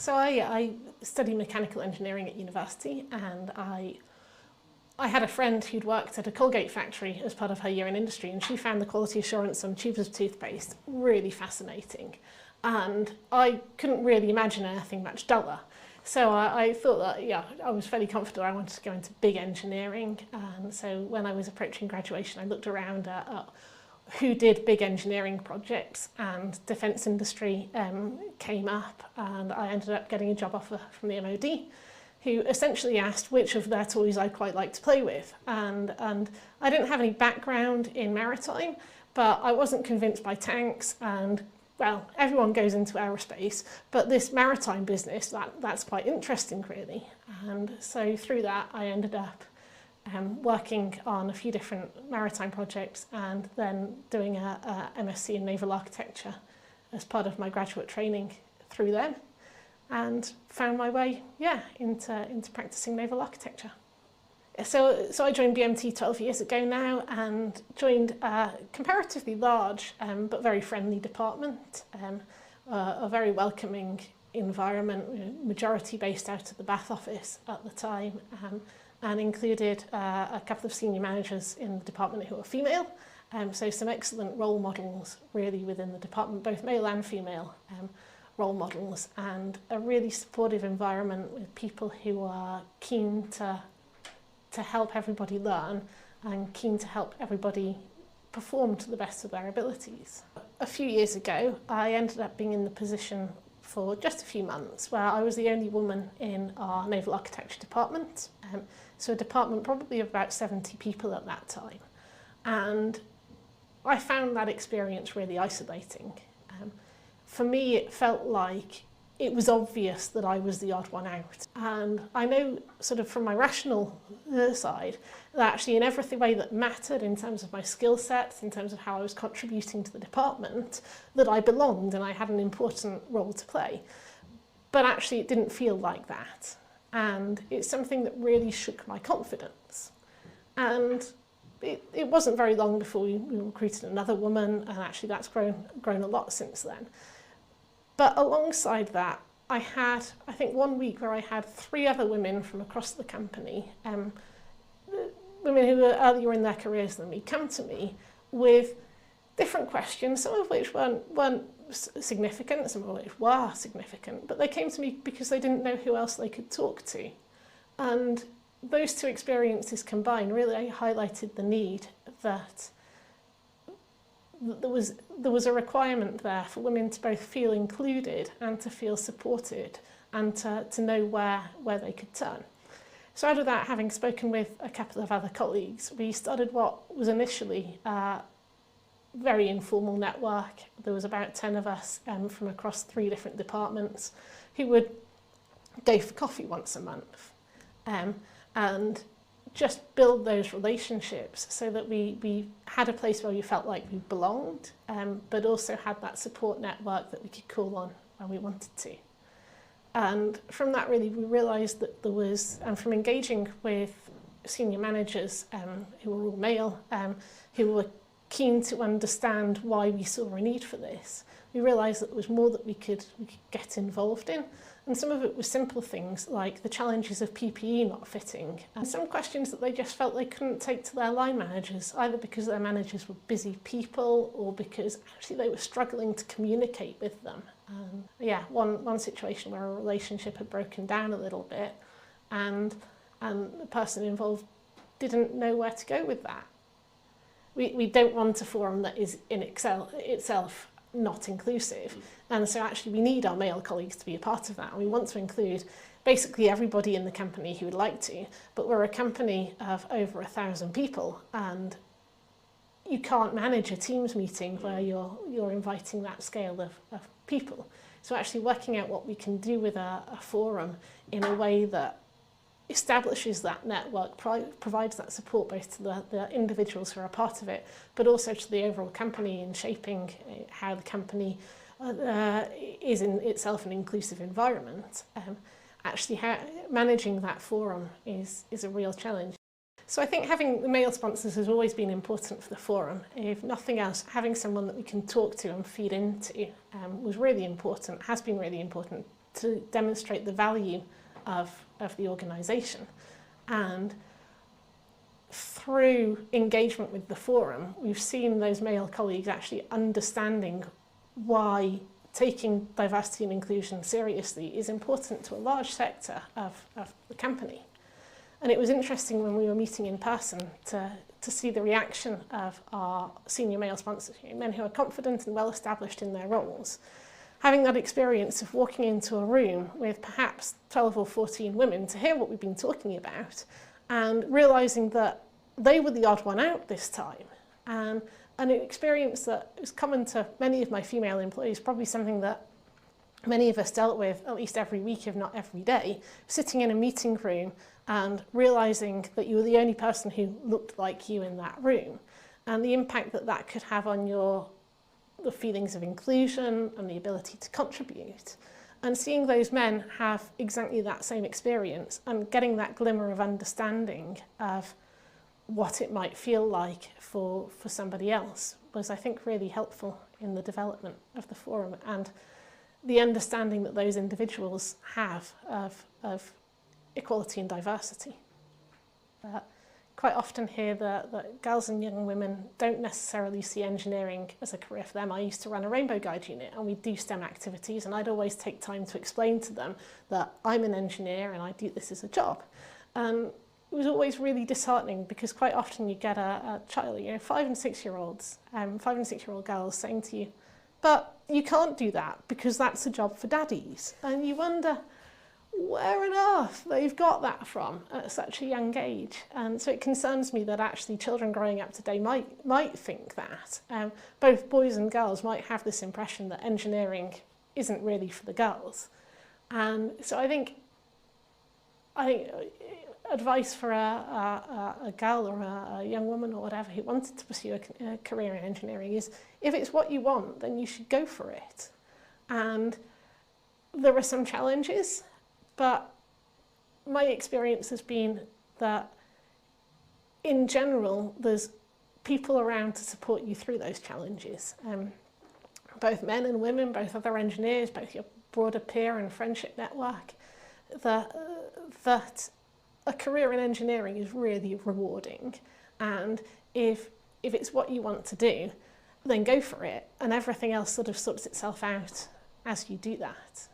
So I studied mechanical engineering at university, and I had a friend who'd worked at a Colgate factory as part of her year in industry, and she found the quality assurance on tubes of toothpaste really fascinating. And I couldn't really imagine anything much duller. So I thought that, yeah, I was fairly confident I wanted to go into big engineering. And so when I was approaching graduation, I looked around at who did big engineering projects, and defence industry came up, and I ended up getting a job offer from the MOD, who essentially asked which of their toys I'd quite like to play with. And I didn't have any background in maritime, but I wasn't convinced by tanks, and well, everyone goes into aerospace, but this maritime business, that's quite interesting really. And so through that I ended up working on a few different maritime projects, and then doing a MSc in Naval Architecture as part of my graduate training through them, and found my way, into practicing naval architecture. So I joined BMT 12 years ago now, and joined a comparatively large but very friendly department, a very welcoming environment, majority based out of the Bath office at the time, and included a couple of senior managers in the department who are female, so some excellent role models really within the department, both male and female role models, and a really supportive environment with people who are keen to help everybody learn and keen to help everybody perform to the best of their abilities. A few years ago, I ended up being in the position for just a few months where I was the only woman in our Naval Architecture department, so a department probably of about 70 people at that time. And I found that experience really isolating. For me, it felt like it was obvious that I was the odd one out. And I know sort of from my rational side that actually in every way that mattered in terms of my skill sets, in terms of how I was contributing to the department, that I belonged and I had an important role to play. But actually it didn't feel like that. And it's something that really shook my confidence. And it wasn't very long before we recruited another woman, and actually that's grown a lot since then. But alongside that, I had, I think, 1 week where I had 3 other women from across the company, women who were earlier in their careers than me, come to me with different questions, some of which weren't significant, some of which were significant, but they came to me because they didn't know who else they could talk to. And those two experiences combined really highlighted the need that there was a requirement there for women to both feel included and to feel supported, and to know where they could turn. So out of that, having spoken with a couple of other colleagues, we started what was initially a very informal network. There was about 10 of us from across 3 different departments who would go for coffee once a month and just build those relationships so that we had a place where we felt like we belonged, but also had that support network that we could call on when we wanted to. And from that really we realised that there was, and from engaging with senior managers who were all male, who were keen to understand why we saw a need for this, we realised that there was more that we could get involved in. And some of it was simple things like the challenges of PPE not fitting, and some questions that they just felt they couldn't take to their line managers, either because their managers were busy people or because actually they were struggling to communicate with them. One situation where a relationship had broken down a little bit, and the person involved didn't know where to go with that. We don't want a forum that is in itself not inclusive, and so actually we need our male colleagues to be a part of that, and we want to include basically everybody in the company who would like to, but we're a company of over 1,000 people, and you can't manage a Teams meeting where you're inviting that scale of people. So actually working out what we can do with a forum in a way that establishes that network, provides that support both to the individuals who are a part of it, but also to the overall company in shaping how the company is in itself an inclusive environment. Actually managing that forum is a real challenge. So I think having the male sponsors has always been important for the forum. If nothing else, having someone that we can talk to and feed into was really important, has been really important to demonstrate the value of the organisation. And through engagement with the forum, we've seen those male colleagues actually understanding why taking diversity and inclusion seriously is important to a large sector of the company. And it was interesting when we were meeting in person to see the reaction of our senior male sponsors, men who are confident and well established in their roles, having that experience of walking into a room with perhaps 12 or 14 women to hear what we've been talking about, and realising that they were the odd one out this time. And an experience that is common to many of my female employees, probably something that many of us dealt with at least every week, if not every day, sitting in a meeting room and realising that you were the only person who looked like you in that room, and the impact that that could have on the feelings of inclusion and the ability to contribute. And seeing those men have exactly that same experience and getting that glimmer of understanding of what it might feel like for somebody else was, I think, really helpful in the development of the forum and the understanding that those individuals have of equality and diversity. Quite often hear that girls and young women don't necessarily see engineering as a career for them. I used to run a Rainbow Guide unit and we do STEM activities, and I'd always take time to explain to them that I'm an engineer and I do this as a job. It was always really disheartening because quite often you get a child, 5 and 6 year olds, 5 and 6 year old girls saying to you, but you can't do that because that's a job for daddies. And you wonder where on earth they've got that from at such a young age. And so it concerns me that actually children growing up today might think that. Both boys and girls might have this impression that engineering isn't really for the girls. And so I think advice for a girl or a young woman or whatever who wanted to pursue a career in engineering is, if it's what you want, then you should go for it. And there are some challenges, but my experience has been that in general, there's people around to support you through those challenges. Both men and women, both other engineers, both your broader peer and friendship network, that a career in engineering is really rewarding. And if it's what you want to do, then go for it. And everything else sort of sorts itself out as you do that.